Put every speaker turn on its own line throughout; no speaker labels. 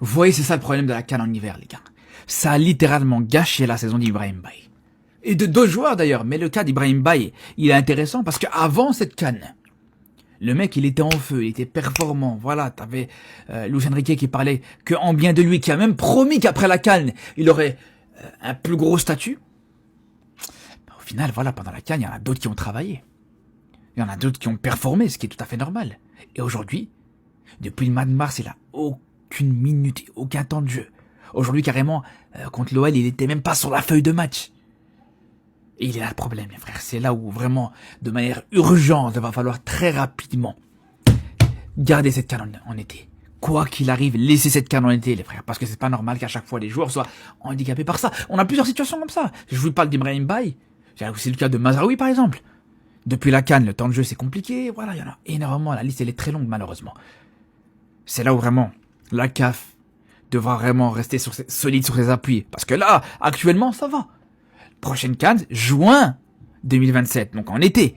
Vous voyez, c'est ça le problème de la CAN en hiver, les gars. Ça a littéralement gâché la saison d'Ibrahim Baye. Et de d'autres joueurs d'ailleurs, mais le cas d'Ibrahim Baye, il est intéressant parce qu'avant cette CAN, le mec, il était en feu, il était performant. Voilà, t'avais Luis Enrique qui parlait que en bien de lui, qui a même promis qu'après la CAN, il aurait un plus gros statut. Au final, voilà, pendant la CAN, il y en a d'autres qui ont travaillé. Il y en a d'autres qui ont performé, ce qui est tout à fait normal. Et aujourd'hui, depuis le mois de mars, il a aucune minute, aucun temps de jeu. Aujourd'hui, carrément, contre l'OL, il était même pas sur la feuille de match. Et il est là le problème, les frères. C'est là où vraiment, de manière urgente, il va falloir très rapidement garder cette CAN en été. Quoi qu'il arrive, laissez cette CAN en été, les frères. Parce que c'est pas normal qu'à chaque fois, les joueurs soient handicapés par ça. On a plusieurs situations comme ça. Je vous parle d'Ibrahim Baye. C'est le cas de Mazraoui, par exemple. Depuis la CAN, le temps de jeu, c'est compliqué. Voilà, il y en a énormément. La liste, elle est très longue, malheureusement. C'est là où vraiment, la CAF devra vraiment rester solide sur ses appuis. Parce que là, actuellement, ça va. Prochaine CAN, juin 2027, donc en été.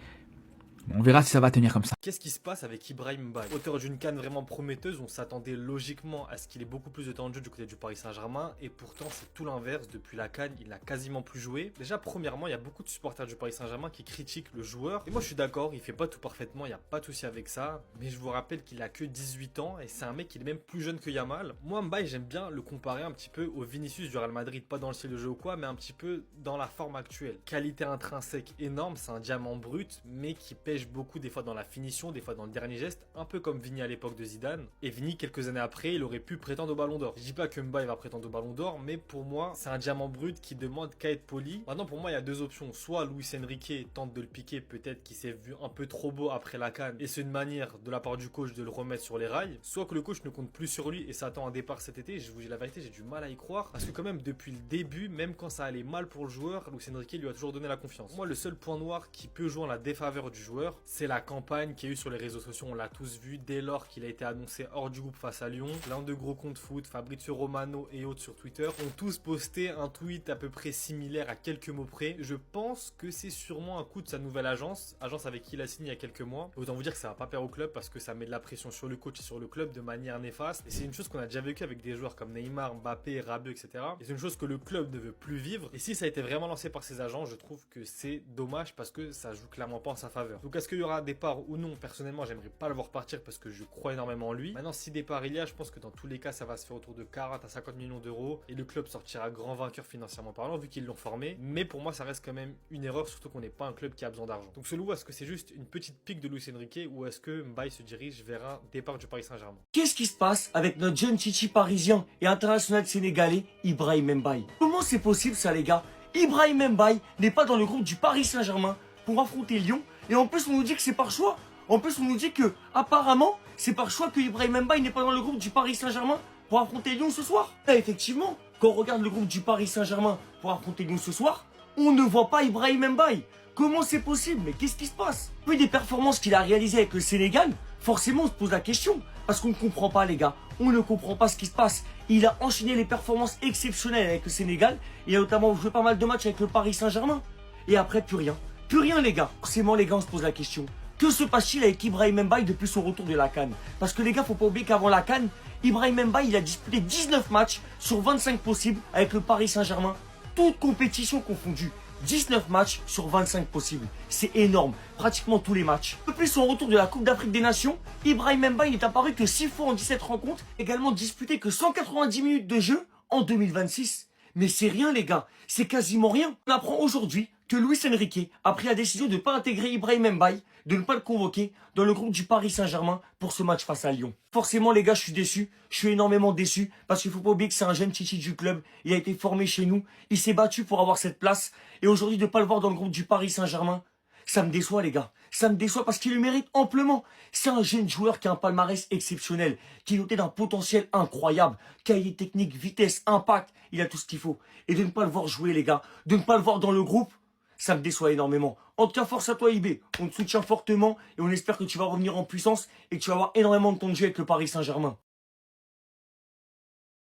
On verra si ça va tenir comme ça.
Qu'est-ce qui se passe avec Ibrahim Baye? Auteur d'une CAN vraiment prometteuse, on s'attendait logiquement à ce qu'il ait beaucoup plus de temps de jeu du côté du Paris Saint-Germain, et pourtant c'est tout l'inverse. Depuis la CAN, il n'a quasiment plus joué. Déjà, premièrement, il y a beaucoup de supporters du Paris Saint-Germain qui critiquent le joueur, et moi je suis d'accord, il fait pas tout parfaitement, il n'y a pas de souci avec ça, mais je vous rappelle qu'il a que 18 ans, et c'est un mec qui est même plus jeune que Yamal. Moi, Mbaye, j'aime bien le comparer un petit peu au Vinicius du Real Madrid, pas dans le style de jeu ou quoi, mais un petit peu dans la forme actuelle. Qualité intrinsèque énorme, c'est un diamant brut, mais qui pêche beaucoup des fois dans la finition, des fois dans le dernier geste, un peu comme Vini à l'époque de Zidane. Et Vini, quelques années après, il aurait pu prétendre au Ballon d'Or. Je dis pas que Mbaye va prétendre au Ballon d'Or, mais pour moi, c'est un diamant brut qui demande qu'à être poli. Maintenant, pour moi, il y a deux options. Soit Luis Enrique tente de le piquer, peut-être qu'il s'est vu un peu trop beau après la CAN, et c'est une manière de la part du coach de le remettre sur les rails. Soit que le coach ne compte plus sur lui et s'attend à un départ cet été. Je vous dis la vérité, j'ai du mal à y croire. Parce que quand même, depuis le début, même quand ça allait mal pour le joueur, Luis Enrique lui a toujours donné la confiance. Moi, le seul point noir qui peut jouer en la défaveur du joueur, c'est la campagne qu'il y a eu sur les réseaux sociaux. On l'a tous vu dès lors qu'il a été annoncé hors du groupe face à Lyon. Plein de gros comptes foot, Fabrizio Romano et autres sur Twitter, ont tous posté un tweet à peu près similaire à quelques mots près. Je pense que c'est sûrement un coup de sa nouvelle agence avec qui il a signé il y a quelques mois. Autant vous dire que ça va pas plaire au club parce que ça met de la pression sur le coach et sur le club de manière néfaste. Et c'est une chose qu'on a déjà vécu avec des joueurs comme Neymar, Mbappé, Rabiot, etc. Et c'est une chose que le club ne veut plus vivre. Et si ça a été vraiment lancé par ses agents, je trouve que c'est dommage parce que ça joue clairement pas en sa faveur. Donc est-ce qu'il y aura un départ ou non? Personnellement, j'aimerais pas le voir partir parce que je crois énormément en lui. Maintenant, si départ il y a, je pense que dans tous les cas, ça va se faire autour de 40 à 50 millions d'euros et le club sortira grand vainqueur financièrement parlant vu qu'ils l'ont formé. Mais pour moi, ça reste quand même une erreur, surtout qu'on n'est pas un club qui a besoin d'argent. Donc selon vous, est-ce que c'est juste une petite pique de Luis Enrique ou est-ce que Mbaye se dirige vers un départ du Paris Saint-Germain?
Qu'est-ce qui se passe avec notre jeune chichi parisien et international sénégalais, Ibrahim Mbaye? Comment c'est possible ça, les gars? Ibrahim Mbaye n'est pas dans le groupe du Paris Saint-Germain pour affronter Lyon et en plus on nous dit que c'est par choix. En plus, on nous dit que, apparemment, c'est par choix que Ibrahim Mbaye n'est pas dans le groupe du Paris Saint-Germain pour affronter Lyon ce soir. Et effectivement, quand on regarde le groupe du Paris Saint-Germain pour affronter Lyon ce soir, on ne voit pas Ibrahim Mbaye. Comment c'est possible? Mais qu'est-ce qui se passe? Vu des performances qu'il a réalisées avec le Sénégal, forcément on se pose la question. Parce qu'on ne comprend pas, les gars. On ne comprend pas ce qui se passe. Il a enchaîné les performances exceptionnelles avec le Sénégal. Il a notamment joué pas mal de matchs avec le Paris Saint-Germain. Et après, plus rien. Plus rien, les gars. Forcément, les gars, on se pose la question. Que se passe-t-il avec Ibrahim Mbaye depuis son retour de la CAN? Parce que les gars, faut pas oublier qu'avant la CAN, Ibrahim Mbaye, il a disputé 19 matchs sur 25 possibles avec le Paris Saint-Germain. Toutes compétitions confondues. 19 matchs sur 25 possibles. C'est énorme. Pratiquement tous les matchs. Depuis son retour de la Coupe d'Afrique des Nations, Ibrahim Mbaye n'est apparu que 6 fois en 17 rencontres. Également disputé que 190 minutes de jeu en 2026. Mais c'est rien, les gars. C'est quasiment rien. On apprend aujourd'hui que Luis Enrique a pris la décision de ne pas intégrer Ibrahim Mbaye, de ne pas le convoquer dans le groupe du Paris Saint-Germain pour ce match face à Lyon. Forcément, les gars, je suis déçu. Je suis énormément déçu parce qu'il ne faut pas oublier que c'est un jeune chichi du club. Il a été formé chez nous. Il s'est battu pour avoir cette place. Et aujourd'hui, de ne pas le voir dans le groupe du Paris Saint-Germain, ça me déçoit, les gars. Ça me déçoit parce qu'il le mérite amplement. C'est un jeune joueur qui a un palmarès exceptionnel, qui est doté d'un potentiel incroyable. Qualité technique, vitesse, impact, il a tout ce qu'il faut. Et de ne pas le voir jouer, les gars, de ne pas le voir dans le groupe, ça me déçoit énormément. En tout cas, force à toi, IB. On te soutient fortement et on espère que tu vas revenir en puissance et que tu vas avoir énormément de temps de jeu avec le Paris Saint-Germain.